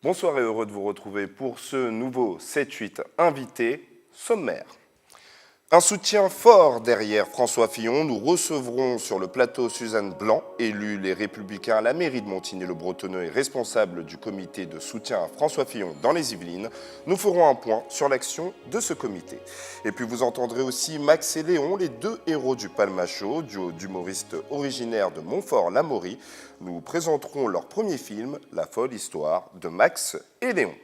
Bonsoir et heureux de vous retrouver pour ce nouveau 7-8 invité sommaire. Un soutien fort derrière François Fillon. Nous recevrons sur le plateau Suzanne Blanc, élue Les Républicains à la mairie de Montigny-le-Bretonneux et responsable du comité de soutien à François Fillon dans les Yvelines. Nous ferons un point sur l'action de ce comité. Et puis vous entendrez aussi Max et Léon, les deux héros du Palmacho, duo d'humoristes originaires de Montfort-l'Amaury. Nous présenterons leur premier film, La folle histoire de Max et Léon.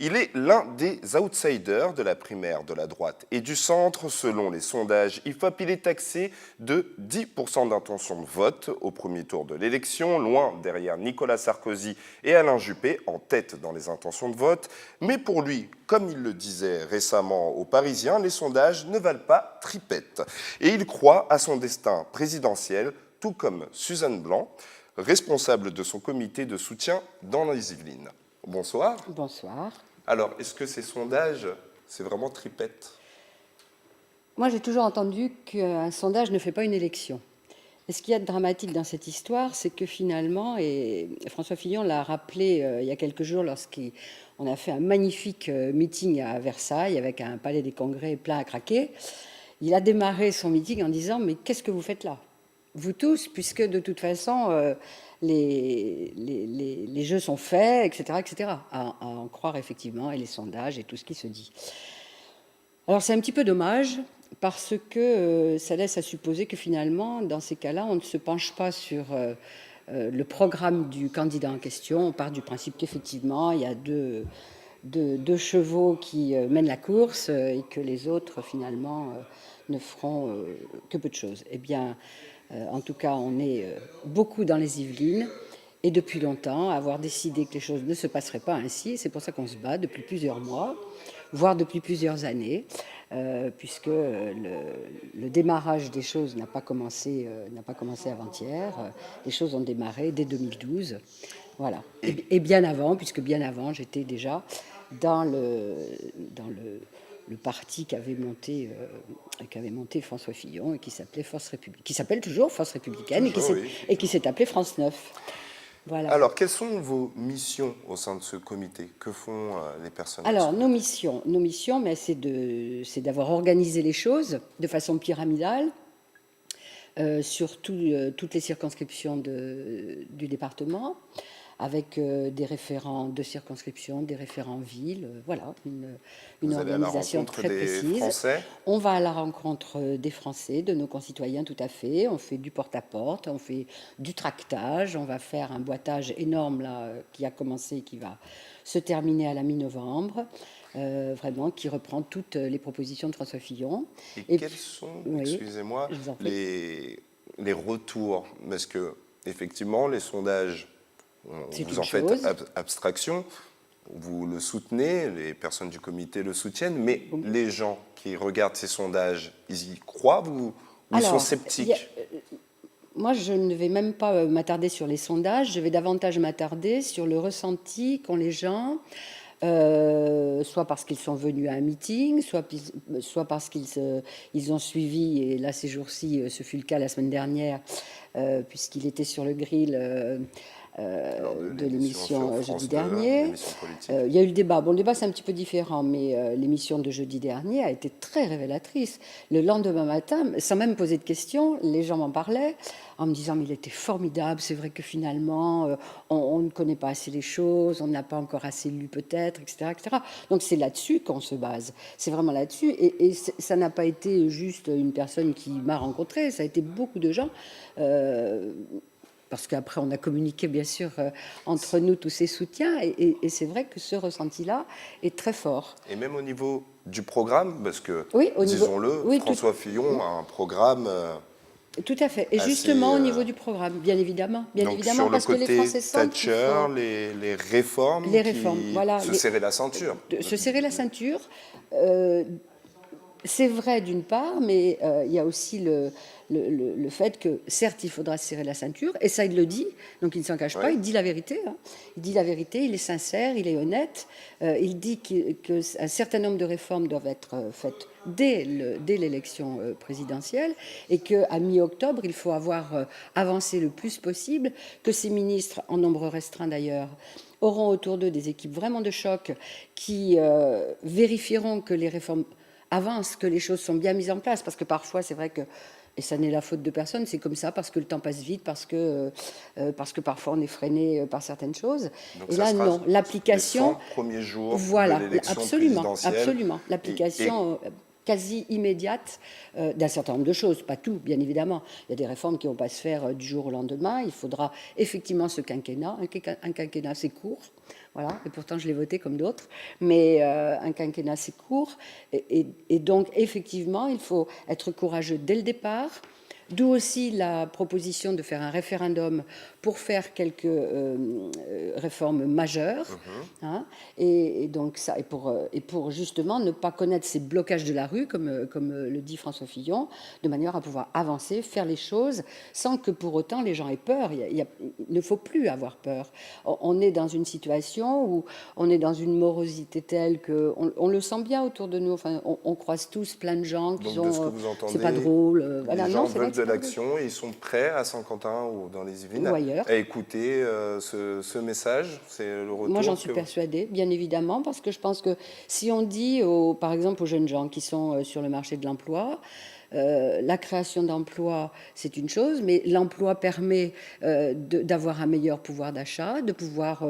Il est l'un des outsiders de la primaire de la droite et du centre. Selon les sondages IFOP, il est taxé de 10% d'intention de vote au premier tour de l'élection, loin derrière Nicolas Sarkozy et Alain Juppé, en tête dans les intentions de vote. Mais pour lui, comme il le disait récemment aux Parisiens, les sondages ne valent pas tripette. Et il croit à son destin présidentiel, tout comme Suzanne Blanc, responsable de son comité de soutien dans les Yvelines. Bonsoir. Bonsoir. Alors, est-ce que ces sondages, c'est vraiment tripette? Moi, j'ai toujours entendu qu'un sondage ne fait pas une élection. Et ce qu'il y a de dramatique dans cette histoire, c'est que finalement, et François Fillon l'a rappelé il y a quelques jours lorsqu'on a fait un magnifique meeting à Versailles avec un palais des congrès plein à craquer, il a démarré son meeting en disant « Mais qu'est-ce que vous faites là ? Vous tous, puisque de toute façon... les jeux sont faits, etc., etc., à en croire effectivement, et les sondages et tout ce qui se dit. Alors c'est un petit peu dommage, parce que ça laisse à supposer que finalement, dans ces cas-là, on ne se penche pas sur le programme du candidat en question. On part du principe qu'effectivement, il y a deux chevaux qui mènent la course et que les autres, finalement, ne feront que peu de choses. Eh bien... en tout cas, on est beaucoup dans les Yvelines et depuis longtemps à avoir décidé que les choses ne se passeraient pas ainsi. C'est pour ça qu'on se bat depuis plusieurs mois, voire depuis plusieurs années, puisque le démarrage des choses n'a pas commencé avant-hier. Les choses ont démarré dès 2012. Voilà. Et bien avant, puisque bien avant, j'étais déjà dans le parti qu'avait monté François Fillon et qui s'appelait Force Républicaine, qui s'appelle toujours Force Républicaine et qui s'est appelé France 9. Voilà. Alors, quelles sont vos missions au sein de ce comité? Que font les personnes? Alors, nos missions, mais c'est d'avoir organisé les choses de façon pyramidale sur toutes les circonscriptions du département, avec des référents de circonscription, des référents villes, voilà, une organisation très précise. Français. On va à la rencontre des Français, de nos concitoyens, tout à fait. On fait du porte-à-porte, on fait du tractage, on va faire un boitage énorme là qui a commencé, qui va se terminer à la mi-novembre. Vraiment, qui reprend toutes les propositions de François Fillon. Et quels sont, excusez-moi, les retours? Parce que, effectivement, les sondages, vous en faites abstraction, vous le soutenez, les personnes du comité le soutiennent, mais les gens qui regardent ces sondages, ils y croient ou ils sont sceptiques? Moi, je ne vais même pas m'attarder sur les sondages, je vais davantage m'attarder sur le ressenti qu'ont les gens, soit parce qu'ils sont venus à un meeting, soit parce qu'ils ont suivi, et là ces jours-ci, ce fut le cas la semaine dernière, puisqu'il était sur le grill de l'émission jeudi dernier. Il y a eu le débat. Bon, le débat, c'est un petit peu différent, mais l'émission de jeudi dernier a été très révélatrice. Le lendemain matin, sans même poser de questions, les gens m'en parlaient en me disant, mais il était formidable, c'est vrai que finalement, on ne connaît pas assez les choses, on n'a pas encore assez lu peut-être, etc., etc. Donc c'est là-dessus qu'on se base. C'est vraiment là-dessus. Et ça n'a pas été juste une personne qui m'a rencontrée, ça a été beaucoup de gens... parce qu'après, on a communiqué, bien sûr, entre nous, tous ces soutiens, et c'est vrai que ce ressenti-là est très fort. Et même au niveau du programme, parce que, disons-le, François Fillon a un programme... tout à fait. Et justement, au niveau du programme, bien évidemment. Bien donc évidemment, sur parce le côté que les Français sentent Thatcher, les réformes, les réformes, voilà, se serrer la ceinture. Se serrer la ceinture. c'est vrai d'une part, mais il y a aussi le fait que, certes, il faudra se serrer la ceinture, et ça, il le dit, donc il ne s'en cache pas, Oui. il dit la vérité. Hein. Il dit la vérité, il est sincère, il est honnête. Il dit qu'un certain nombre de réformes doivent être faites dès l'élection présidentielle, et qu'à mi-octobre, il faut avoir avancé le plus possible, que ces ministres, en nombre restreint d'ailleurs, auront autour d'eux des équipes vraiment de choc qui vérifieront que les réformes avancent, que les choses sont bien mises en place, parce que parfois, c'est vrai que, et ça n'est la faute de personne, c'est comme ça, parce que le temps passe vite, parce que parfois on est freiné par certaines choses. Donc et ça là, sera non, l'application... les 100 premiers jours Voilà, de l'élection absolument, présidentielle. absolument. Et L'application quasi immédiate d'un certain nombre de choses, pas tout, bien évidemment. Il y a des réformes qui ne vont pas se faire du jour au lendemain. Il faudra effectivement ce quinquennat. Un quinquennat, c'est court. Voilà, et pourtant je l'ai voté comme d'autres, mais un quinquennat c'est court, et donc effectivement il faut être courageux dès le départ, d'où aussi la proposition de faire un référendum pour faire quelques réformes majeures, hein, et donc ça, et pour justement ne pas connaître ces blocages de la rue, comme le dit François Fillon, de manière à pouvoir avancer, faire les choses, sans que pour autant les gens aient peur. Il ne faut plus avoir peur. On est dans une situation où on est dans une morosité telle qu'on le sent bien autour de nous. Enfin, on croise tous plein de gens qui donc, de ce que sont... vous entendez, c'est pas drôle. Voilà, les gens non, c'est vrai veulent que de c'est pas drôle. l'action et ils sont prêts à Saint-Quentin ou dans les Yvelines Ou ailleurs. à écouter ce message. C'est le retour. Moi, j'en suis persuadée, bien évidemment, parce que je pense que si on dit, par exemple, aux jeunes gens qui sont sur le marché de l'emploi, la création d'emplois, c'est une chose, mais l'emploi permet d'avoir un meilleur pouvoir d'achat, de pouvoir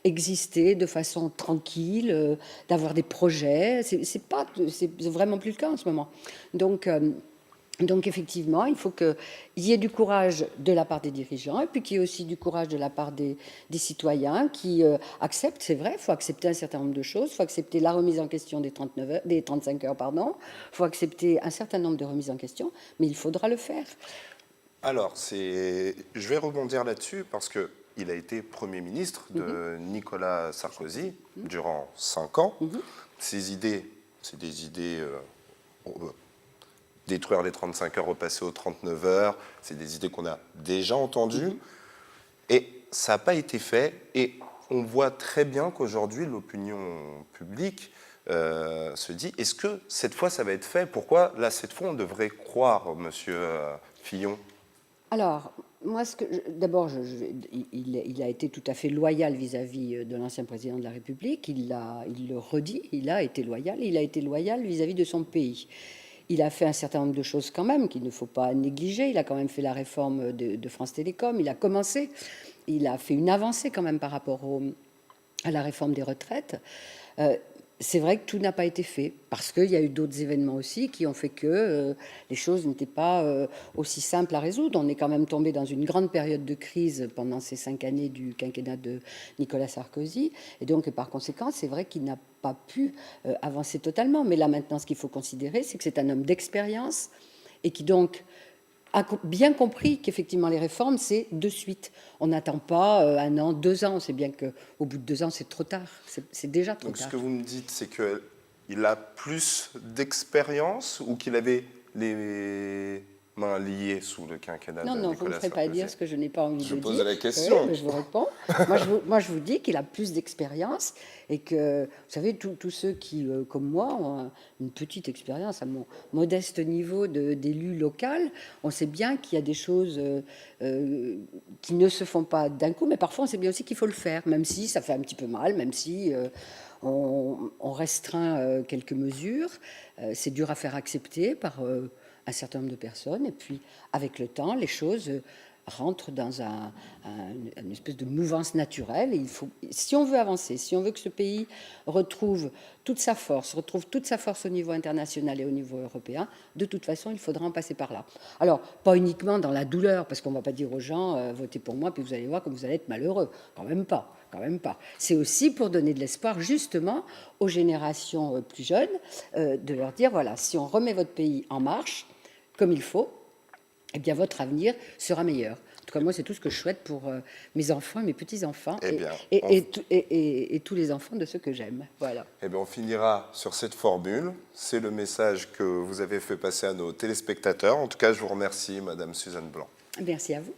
exister de façon tranquille, d'avoir des projets. C'est vraiment plus le cas en ce moment. Donc effectivement, il faut qu'il y ait du courage de la part des dirigeants et puis qu'il y ait aussi du courage de la part des citoyens qui acceptent, c'est vrai, il faut accepter un certain nombre de choses, il faut accepter la remise en question des 35 heures, pardon, il faut accepter un certain nombre de remises en question, mais il faudra le faire. Alors, je vais rebondir là-dessus parce qu'il a été Premier ministre de Nicolas Sarkozy durant 5 ans. Ses idées, c'est des idées... détruire les 35 heures, repasser aux 39 heures, c'est des idées qu'on a déjà entendues. Et ça n'a pas été fait. Et on voit très bien qu'aujourd'hui, l'opinion publique se dit, est-ce que cette fois, ça va être fait? Pourquoi, là, cette fois, on devrait croire, monsieur Fillon? Alors, moi, d'abord, il a été tout à fait loyal vis-à-vis de l'ancien président de la République. Il le redit, il a été loyal. Il a été loyal vis-à-vis de son pays. Il a fait un certain nombre de choses quand même qu'il ne faut pas négliger. Il a quand même fait la réforme de France Télécom. Il a commencé. Il a fait une avancée quand même par rapport à la réforme des retraites. C'est vrai que tout n'a pas été fait, parce qu'il y a eu d'autres événements aussi qui ont fait que les choses n'étaient pas aussi simples à résoudre. On est quand même tombé dans une grande période de crise pendant ces 5 années du quinquennat de Nicolas Sarkozy, et donc par conséquent, c'est vrai qu'il n'a pas pu avancer totalement. Mais là maintenant, ce qu'il faut considérer, c'est que c'est un homme d'expérience, et qui donc a bien compris qu'effectivement les réformes, c'est de suite. On n'attend pas 1 an, 2 ans. C'est bien qu'au bout de 2 ans, c'est trop tard. C'est déjà trop tard. Donc ce que vous me dites, c'est qu'il a plus d'expérience ou qu'il avait les mains liées sous le quinquennat de Nicolas Sarkozy? Non, vous ne me ferez pas dire ce que je n'ai pas envie de dire. Je pose la question. Oui, je vous réponds. moi, je vous dis qu'il a plus d'expérience et que, vous savez, tous ceux qui, comme moi, ont une petite expérience à mon modeste niveau d'élu local, on sait bien qu'il y a des choses qui ne se font pas d'un coup, mais parfois on sait bien aussi qu'il faut le faire, même si ça fait un petit peu mal, même si on restreint quelques mesures. C'est dur à faire accepter par un certain nombre de personnes, et puis avec le temps, les choses rentrent dans une espèce de mouvance naturelle. Et il faut, si on veut avancer, si on veut que ce pays retrouve toute sa force au niveau international et au niveau européen, de toute façon, il faudra en passer par là. Alors, pas uniquement dans la douleur, parce qu'on ne va pas dire aux gens votez pour moi, puis vous allez voir comme vous allez être malheureux. Quand même pas. C'est aussi pour donner de l'espoir justement aux générations plus jeunes, de leur dire voilà, si on remet votre pays en marche comme il faut, eh bien votre avenir sera meilleur. En tout cas, moi, c'est tout ce que je souhaite pour mes enfants et mes petits-enfants Eh bien, et tous les enfants de ceux que j'aime. Voilà. Eh bien, on finira sur cette formule. C'est le message que vous avez fait passer à nos téléspectateurs. En tout cas, je vous remercie, Madame Suzanne Blanc. Merci à vous.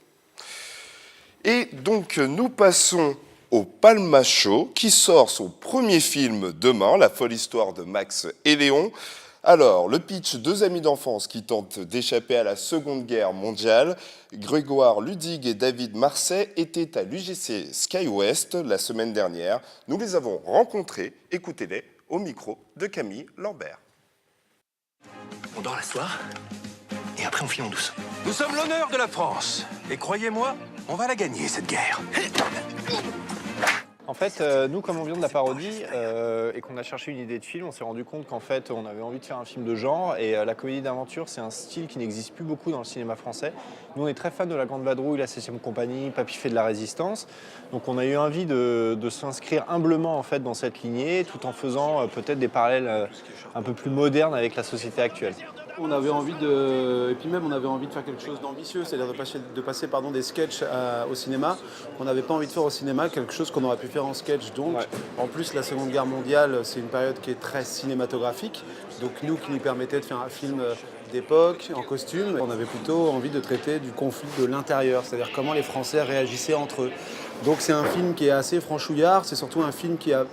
Et donc, nous passons au Palma Show, qui sort son premier film demain, La folle histoire de Max et Léon. Alors, le pitch, deux amis d'enfance qui tentent d'échapper à la Seconde Guerre mondiale. Grégoire Ludig et David Marseille étaient à l'UGC SkyWest la semaine dernière. Nous les avons rencontrés, écoutez-les, au micro de Camille Lambert. On dort la soir, et après on file en douce. Nous sommes l'honneur de la France. Et croyez-moi, on va la gagner, cette guerre. En fait, nous, comme on vient de la parodie et qu'on a cherché une idée de film, on s'est rendu compte qu'en fait, on avait envie de faire un film de genre. Et la comédie d'aventure, c'est un style qui n'existe plus beaucoup dans le cinéma français. Nous, on est très fans de La Grande Vadrouille, La 7e Compagnie, Papy fait de la Résistance. Donc, on a eu envie de s'inscrire humblement en fait, dans cette lignée, tout en faisant peut-être des parallèles un peu plus modernes avec la société actuelle. On avait envie et puis même on avait envie de faire quelque chose d'ambitieux, c'est-à-dire de passer des sketchs au cinéma. On n'avait pas envie de faire au cinéma quelque chose qu'on aurait pu faire en sketch. Donc, En plus, la Seconde Guerre mondiale, c'est une période qui est très cinématographique. Donc nous, qui nous permettait de faire un film d'époque, en costume, on avait plutôt envie de traiter du conflit de l'intérieur, c'est-à-dire comment les Français réagissaient entre eux. Donc c'est un film qui est assez franchouillard, c'est surtout un film qui a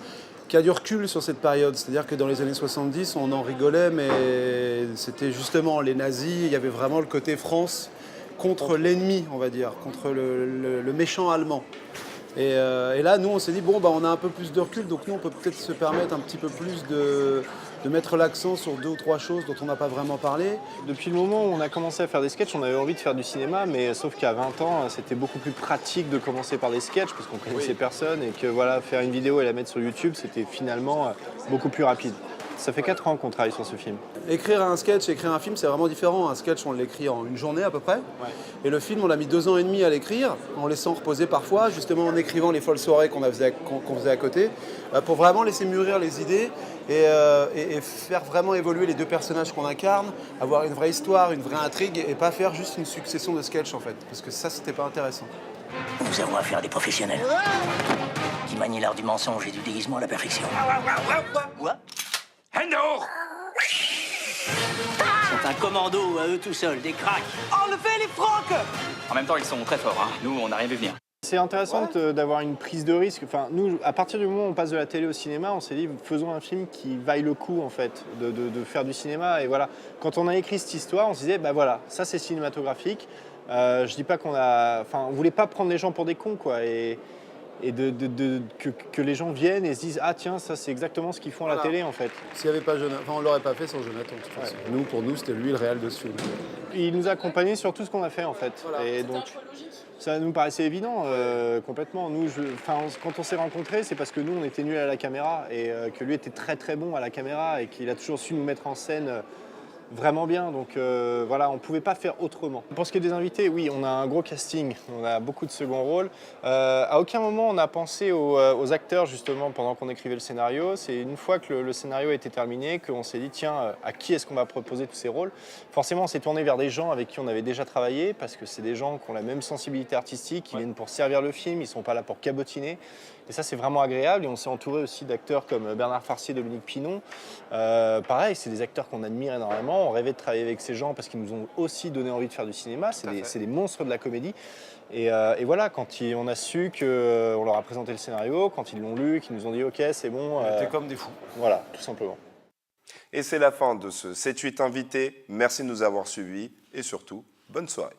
du recul sur cette période. C'est-à-dire que dans les années 70, on en rigolait, mais c'était justement les nazis, il y avait vraiment le côté France contre l'ennemi, on va dire, contre le méchant allemand. Et là, nous, on s'est dit, on a un peu plus de recul, donc nous, on peut peut-être se permettre un petit peu plus de mettre l'accent sur 2 ou 3 choses dont on n'a pas vraiment parlé. Depuis le moment où on a commencé à faire des sketchs, on avait envie de faire du cinéma, mais sauf qu'à 20 ans, c'était beaucoup plus pratique de commencer par des sketchs, parce qu'on connaissait personne, et que voilà, faire une vidéo et la mettre sur YouTube, c'était finalement beaucoup plus rapide. Ça fait 4 ans qu'on travaille sur ce film. Écrire un sketch, écrire un film, c'est vraiment différent. Un sketch, on l'écrit en une journée à peu près. Et le film, on l'a mis 2 ans et demi à l'écrire, en laissant reposer parfois, justement en écrivant les folles soirées qu'on faisait à côté, pour vraiment laisser mûrir les idées et faire vraiment évoluer les 2 personnages qu'on incarne, avoir une vraie histoire, une vraie intrigue, et pas faire juste une succession de sketchs en fait. Parce que ça, c'était pas intéressant. Nous avons affaire à des professionnels qui manient l'art du mensonge et du déguisement à la perfection. Quoi? Alors, C'est un commando à eux tout seuls, des cracks. Enlevez les frocs! En même temps, ils sont très forts, hein. Nous, on n'a rien vu venir. C'est intéressant d'avoir une prise de risque. Enfin, nous, à partir du moment où on passe de la télé au cinéma, on s'est dit, faisons un film qui vaille le coup, en fait, de faire du cinéma. Et voilà, quand on a écrit cette histoire, on se disait, voilà, ça c'est cinématographique. Je dis pas on voulait pas prendre les gens pour des cons, quoi. Et que les gens viennent et se disent, ah tiens, ça c'est exactement ce qu'ils font à la télé, en fait. S'il n'y avait pas Jonathan, on l'aurait pas fait sans Jonathan, de toute façon. Pour nous, c'était lui le réel de ce film. Il nous a accompagnés sur tout ce qu'on a fait, en fait. Voilà. Et donc, ça nous paraissait évident, complètement. Nous, quand on s'est rencontrés, c'est parce que nous, on était nuls à la caméra et que lui était très très bon à la caméra et qu'il a toujours su nous mettre en scène vraiment bien. Donc voilà, on ne pouvait pas faire autrement. Pour ce qui est des invités, oui, on a un gros casting, on a beaucoup de second rôles. À aucun moment on a pensé aux acteurs justement pendant qu'on écrivait le scénario. C'est une fois que le scénario a été terminé qu'on s'est dit tiens, à qui est-ce qu'on va proposer tous ces rôles? Forcément on s'est tourné vers des gens avec qui on avait déjà travaillé parce que c'est des gens qui ont la même sensibilité artistique, qui viennent pour servir le film, ils ne sont pas là pour cabotiner. Et ça, c'est vraiment agréable. Et on s'est entouré aussi d'acteurs comme Bernard Farcier, Dominique Pinon. Pareil, c'est des acteurs qu'on admire énormément. On rêvait de travailler avec ces gens parce qu'ils nous ont aussi donné envie de faire du cinéma. C'est des monstres de la comédie. Et voilà, quand on a su qu'on leur a présenté le scénario, quand ils l'ont lu, qu'ils nous ont dit « Ok, c'est bon ». On était comme des fous. Voilà, tout simplement. Et c'est la fin de ce 7-8 invité. Merci de nous avoir suivis et surtout, bonne soirée.